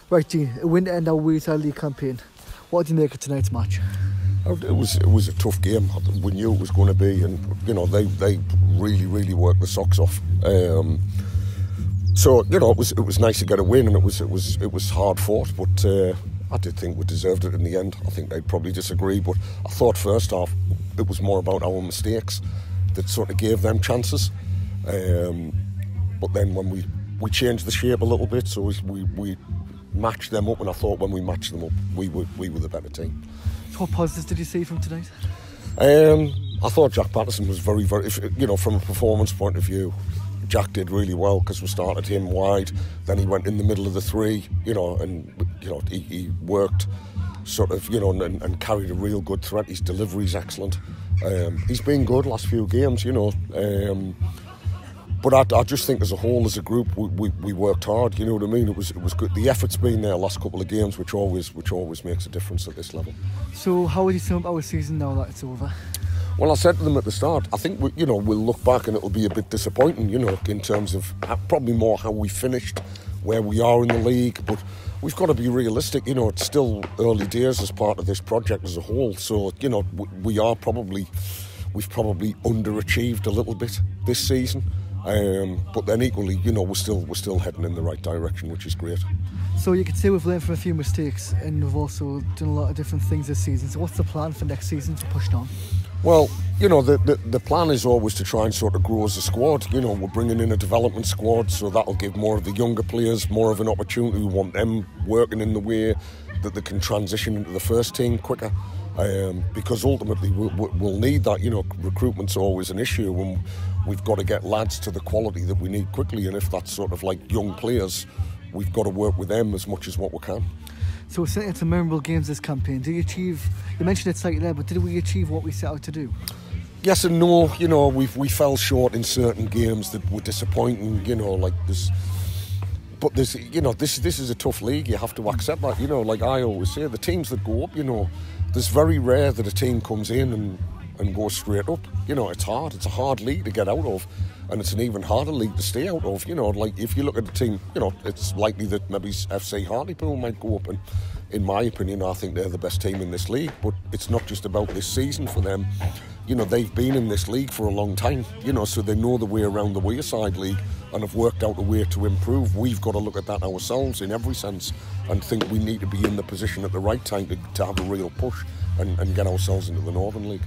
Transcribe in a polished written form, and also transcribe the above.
Right, Dean, a win to end our Wearside League campaign. What did you make of tonight's match? It was a tough game. We knew it was going to be, and you know they really worked the socks off. So you know it was nice to get a win, and it was hard fought, but I did think we deserved it in the end. I think they'd probably disagree, but I thought first half it was more about our mistakes that sort of gave them chances. But then when we changed the shape a little bit, so we matched them up, and I thought when we matched them up, we were the better team. So what positives did you see from tonight? I thought Jack Patterson was very, from a performance point of view, Jack did really well because we started him wide, then he went in the middle of the three, and he worked sort of, and carried a real good threat. His delivery's excellent. He's been good last few games, But I just think as a whole, as a group, we worked hard. You know what I mean? It was good. The effort's been there last couple of games, which always makes a difference at this level. So how would you sum up our season now that it's over? Well, I said to them at the start, I think we'll look back and it'll be a bit disappointing, in terms of probably more how we finished, where we are in the league. But we've got to be realistic. It's still early days as part of this project as a whole. So we've probably underachieved a little bit this season. But then equally, we're still heading in the right direction, which is great. So you could say we've learned from a few mistakes, and we've also done a lot of different things this season. So what's the plan for next season to push on? Well, the plan is always to try and sort of grow as a squad. We're bringing in a development squad, so that'll give more of the younger players more of an opportunity. We want them working in the way that they can transition into the first team quicker. Because ultimately we'll need that. Recruitment's always an issue, and we've got to get lads to the quality that we need quickly, and if that's sort of like young players, we've got to work with them as much as what we can. So we're setting some memorable games this campaign. You mentioned it slightly there, but did we achieve what we set out to do? Yes and no. We fell short in certain games that were disappointing, like this. But this is a tough league. You have to accept that. Like I always say, the teams that go up, there's very rare that a team comes in and goes straight up. It's hard. It's a hard league to get out of, and it's an even harder league to stay out of. Like if you look at the team, it's likely that maybe FC Hartlepool might go up, and in my opinion, I think they're the best team in this league. But it's not just about this season for them. They've been in this league for a long time, so they know the way around the Wearside League and have worked out a way to improve. We've got to look at that ourselves in every sense and think we need to be in the position at the right time to have a real push and get ourselves into the Northern League.